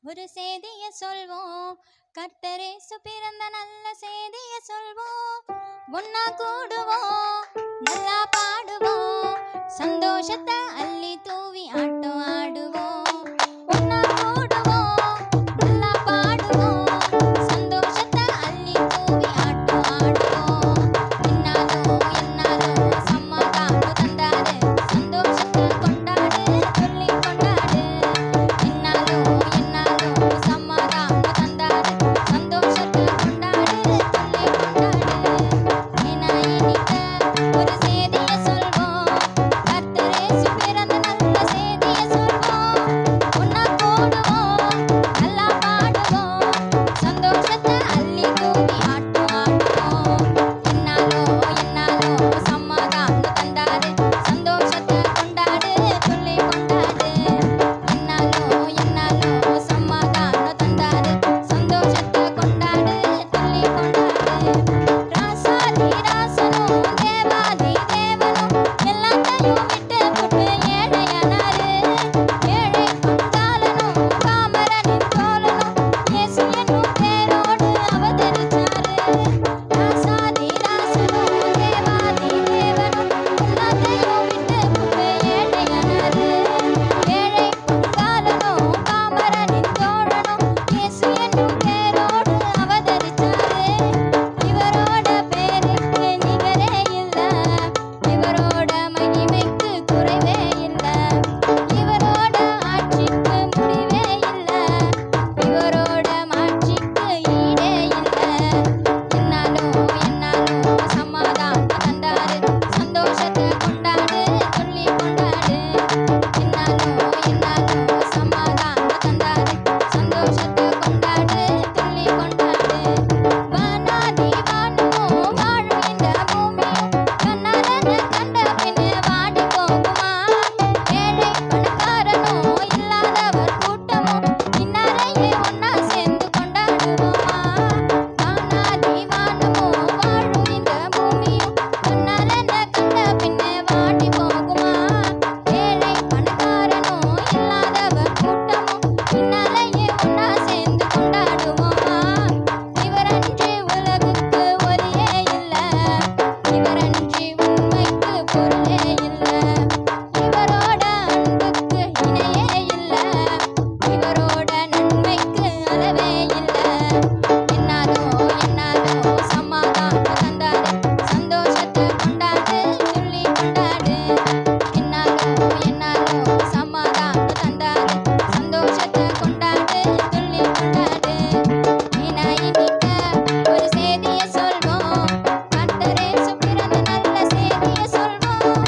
ஒரு செய்திய சொல்வோம், கர்த்தர் இயேசு பிறந்த நல்ல செய்திய சொல்வோம். ஒன்னா கூடுவோம், நல்லா பாடுவோம், சந்தோஷத்தை அள்ளி தூவி ஆட்டம் ஆடுவோம். ஒன்னா கூடுவோம், நல்லா பாடுவோம், சந்தோஷத்தை அள்ளி தூவி ஆட்டம் ஆடுவோம். என்னாலும் என்னாலும் சமாதானம் தந்தாரு, சந்தோஷத்தை கொண்டாடு, சொல்லி கொண்டாடு. என்னாலும் என்னாலும் சமாதானம் தந்தாரு, சந்தோஷத்தை கொண்டாடு, சொல்லி கொண்டாடு. ஏன்னா இன்னைக்கு ஒரு செய்திய சொல்வோம், கர்த்தர் இயேசு பிறந்த நல்ல செய்திய சொல்வோம். ஒன்னா கூடுவோம், நல்லா பாடுவோம், சந்தோஷத்தை அள்ளி தூவி ஆட்டம் ஆடுவோம். என்னாலும் என்னாலும் சமாதானம் தந்தாரு, சந்தோஷத்தை கொண்டாடு, சொல்லி கொண்டாடு. என்னாலும் என்னாலும் சமாதானம் தந்தாரு, சந்தோஷத்தை கொண்டாடு, சொல்லி கொண்டாடு. ராசாதி ராசனும் தேவாதி தேவனும் எல்லாத்தையும் விட்டு போட்டு ஏழையானாரு. ஏழை பங்காளனும் காமரனின் தோழனும் இயேசு என்னும் பேரோடு அவதரிச்சாரு. ராசாதி ராசனும் தேவாதி தேவனும் எல்லாத்தையும் விட்டு போட்டு ஏழையானாரு. ஏழை பங்காளனும் காமரனின் தோழனும் இயேசு என்னும் பேரோடு அவதரிச்சாரு. இவரோட பேருக்கு நிகரே இல்ல, இவரோட மகிமைக்கு குறைவே இல்ல, இவரோட ஆட்சிக்கு முடிவே இல்ல, இவரோட மாட்சிக்கு ஈடே இல்ல. என்னாலும் என்னாலும் சமாதானம் தந்தாரு, சந்தோஷத்தை கொண்டாடு, சொல்லி கொண்டாடு. என்னாலும் என்னாலும் சமாதானம் தந்தாரு, சந்தோஷத்தை கொண்டாடு, சொல்லி கொண்டாடு. வானாதி வானமும் வாழும் இந்த பூமியும் கண்ணாலன கண்ட பின்னே வாடி போகுமா? ஏழை பணக்காரனும் இல்லாதவர் கூட்டமும் இன்னாரையே ஒன்னா சேர்ந்து கொண்டாடுவோமா? வானாதி வானமும் வாழும் இந்த பூமியும் கண்ணாலன கண்ட பின்னே வாடி போகுமா? ஏழை பணக்காரனும் இல்லாதவர் கூட்டமும் இன்னாரையே ஒன்னா சேர்ந்து கொண்டாடுவோமா? இவரன்றி உலகுக்கு ஒளியே இல்ல, இவரன்றி உண்மைக்கு பொருளே இல்ல, இவரோட அன்புக்கு இணையே இல்ல, இவரோட நன்மைக்கு அளவே இல்ல. என்னாலும் என்னாலும் சமாதானம் தந்தாரு, சந்தோஷத்தை கொண்டாடு, சொல்லி கொண்டாடு. என்னாலும் என்னாலும் சமாதானம் தந்தாரு, சந்தோஷத்தை கொண்டாடு, சொல்லி கொண்டாடு. ஏன்னா இன்னைக்கு ஒரு செய்திய சொல்வோம், கர்த்தர் இயேசு பிறந்த நல்ல செய்திய சொல்வோம்.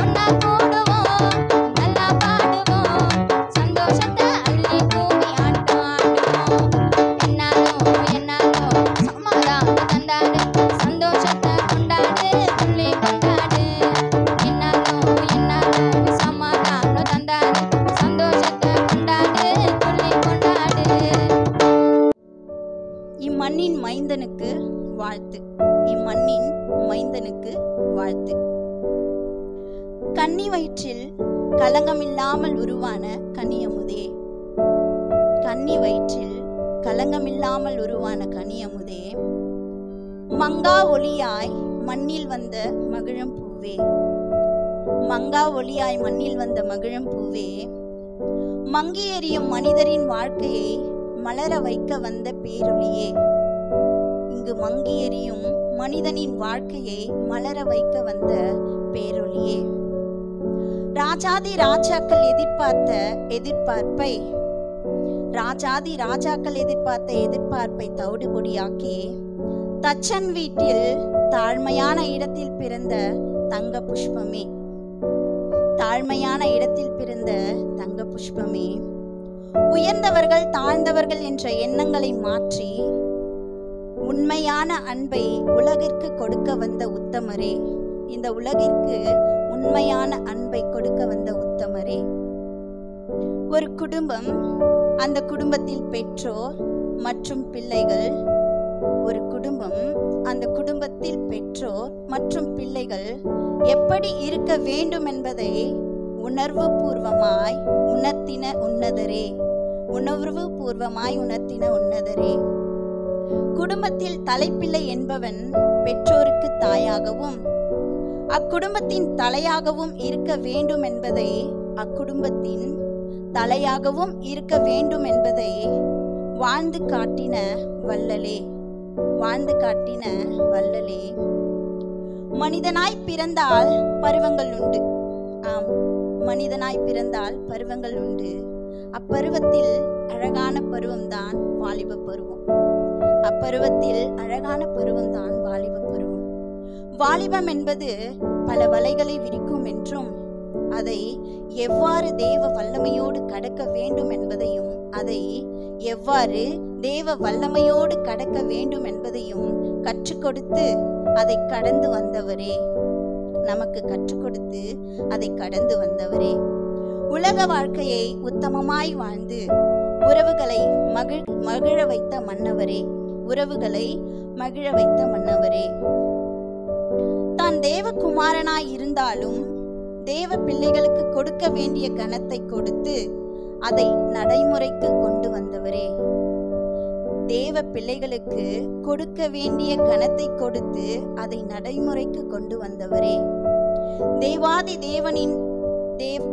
ஒன்னா கூடுவோம், நல்லா பாடுவோம், சந்தோஷத்தை அள்ளி தூவி ஆட்டம் ஆடுவோம். என்னாலும் என்னாலும் சமாதானம் தந்தாரு, சந்தோஷத்தை கொண்டாடு, சொல்லி கொண்டாடு. என்னாலும் என்னாலும் சமாதானம் தந்தாரு, சந்தோஷத்தை கொண்டாடு, சொல்லி கொண்டாடு. இம்மண்ணின் மைந்தனுக்கு வாழ்த்து, இம்மண்ணின் மைந்தனுக்கு வாழ்த்து. கன்னி வயிற்றில் கலங்கமில்லாமல் உருவான கனியமுதே, கன்னி வயிற்றில் கலங்கமில்லாமல் உருவான கனியமுதே, மங்கா ஒளியாய் மண்ணில் வந்த மகிழம் பூவே, மங்கா ஒளியாய் மண்ணில் வந்த மகிழம் பூவே, மங்கி எறியும் மனிதரின் வாழ்க்கையை மலர வைக்க வந்த பேரொளியே. இங்கு மங்கி எறியும் மனிதனின் வாழ்க்கையை மலர வைக்க வந்த பேரொளியே. ராஜாதி ராஜாக்கள் எதிர்பார்த்த எதிர்பார்ப்பை, ராஜாதி ராஜாக்கள் எதிர்பார்த்த எதிர்பார்ப்பை தவிடுபொடியாக்கி, தச்சன் வீட்டில் தாழ்மையான இடத்தில் பிறந்த தங்க புஷ்பமே, தாழ்மையான இடத்தில் பிறந்த தங்க புஷ்பமே, உயர்ந்தவர்கள் தாழ்ந்தவர்கள் என்ற எண்ணங்களை மாற்றி உண்மையான அன்பை உலகிற்கு கொடுக்க வந்த உத்தமரே, இந்த உலகிற்கு உண்மையான அன்பை கொடுக்க வந்த உத்தமரே. ஒரு குடும்பம், அந்த குடும்பத்தில் பெற்றோர் மற்றும் பிள்ளைகள், ஒரு குடும்பம், அந்த குடும்பத்தில் பெற்றோர் மற்றும் பிள்ளைகள் எப்படி இருக்க வேண்டும் என்பதை உணர்வு பூர்வமாய் உணர்த்தின உன்னதரே, உணர்வு பூர்வமாய் உணர்த்தின உன்னதரே. குடும்பத்தில் தலைப்பிள்ளை என்பவன் பெற்றோருக்கு தாயாகவும் அக்குடும்பத்தின் தலையாகவும் இருக்க வேண்டும் என்பதை அக்குடும்பத்தின் தலையாகவும் இருக்க வேண்டும் என்பதை வாழ்ந்து காட்டின வள்ளலே, வாழ்ந்து காட்டின வள்ளலே. மனிதனாய் பிறந்தால் பருவங்கள் உண்டு. ஆம், மனிதனாய் பிறந்தால் பருவங்கள் உண்டு. அப்பருவத்தில் அழகான பருவம்தான் வாலிப பருவம். அப்பருவத்தில் அழகான பருவம்தான் வாலிப பருவம். வாலிபம் என்பது பல வலைகளை விரிக்கும் என்றும் அதை எவ்வாறு தேவ வல்லமையோடு கடக்க வேண்டும் என்பதையும் அதை எவ்வாறு தேவ வல்லமையோடு கடக்க வேண்டும் என்பதையும் கற்றுக் கொடுத்து அதை கடந்து வந்தவரே, நமக்கு கற்றுக் கொடுத்து அதை கடந்து வந்தவரே. உலக வாழ்க்கையை உத்தமமாய் வாழ்ந்து உறவுகளை மகிழ வைத்த மன்னவரே, உறவுகளை மகிழ வைத்த மன்னவரே. தான் தேவகுமாரனாய் இருந்தாலும் தேவ பிள்ளைகளுக்கு கொடுக்க வேண்டிய கனத்தை கொடுத்து அதை நடைமுறைக்கு கொண்டு வந்தவரே. தேவ பிள்ளைகளுக்கு கொடுக்க வேண்டிய கனத்தை கொடுத்து அதை நடைமுறைக்கு கொண்டு வந்தவரே. தேவாதி தேவனின்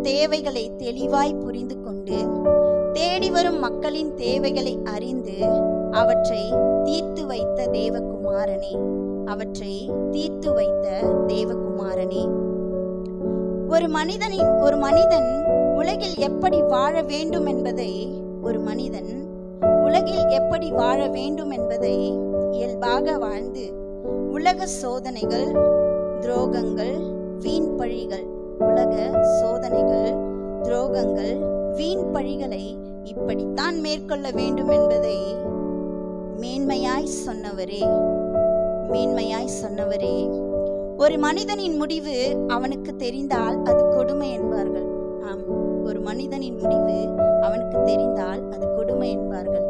தேவைகளை தெளிவாய் புரிந்து கொண்டு தேடி வரும் மக்களின் தேவைகளை அறிந்து அவற்றை தீர்த்து வைத்த தேவகுமாரனே, அவற்றை தீர்த்து வைத்த தேவகுமாரனே. ஒரு மனிதன் உலகில் எப்படி வாழ வேண்டும் என்பதை இயல்பாக வாழ்ந்து உலக சோதனைகள், துரோகங்கள், வீண் பழிகள், உலக சோதனைகள், துரோகங்கள், வீண் பழிகளை இப்படித்தான் மேற்கொள்ள வேண்டும் என்பதை மேன்மையாய் சொன்னவரே. ஒரு மனிதனின் முடிவு அவனுக்கு தெரிந்தால் அது கொடுமை என்பார்கள். ஆம், ஒரு மனிதனின் முடிவு அவனுக்கு தெரிந்தால் அது கொடுமை என்பார்கள்.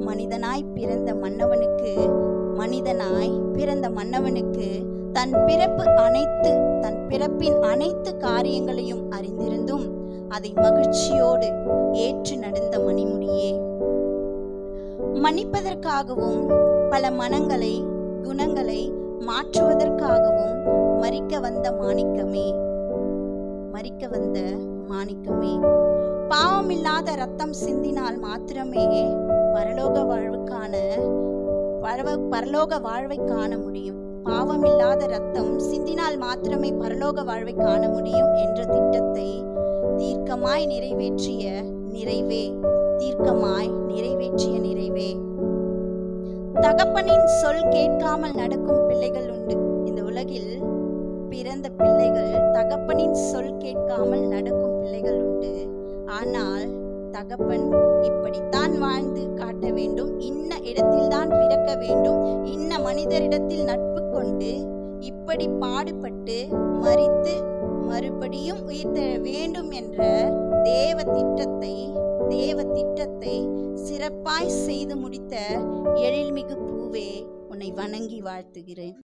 மனிதனாய் பிறந்த மன்னவனுக்கு தன் பிறப்பின் அனைத்து காரியங்களையும் அறிந்திருந்தும் அதை மகிழ்ச்சியோடு ஏற்று நடந்த மணிமுடியே. மன்னிப்பதற்காகவும் பல மனங்களை குணங்களை மாற்றுவதற்காகவும் மரிக்க வந்த மாணிக்கமே, பாவமில்லாத ரத்தம் சிந்தினால் மாத்திரமே பரலோக வாழ்வை காண முடியும். பாவமில்லாத ரத்தம் சிந்தினால் மாத்திரமே பரலோக வாழ்வை காண முடியும் என்ற திட்டத்தை தீர்க்கமாய் நிறைவேற்றிய நிறைவே. தகப்பனின் சொல் கேட்காமல் நடக்கும் பிள்ளைகள் உண்டு. இந்த உலகில் பிறந்த பிள்ளைகள் தகப்பனின் சொல் கேட்காமல் நடக்கும் பிள்ளைகள் உண்டு. ஆனால் தகப்பன் இப்படித்தான் வாழ்ந்து காட்ட வேண்டும், இன்ன இடத்தில்தான் பிறக்க வேண்டும், இன்ன மனிதரிடத்தில் நட்பு கொண்டு இப்படி பாடுபட்டு மரித்து மறுபடியும் உயிர்த்தெழ வேண்டும் என்ற தேவ திட்டத்தை சிறப்பாய் செய்து முடித்த எழில்மிகு பூவே, உன்னை வணங்கி வாழ்த்துகிறேன்.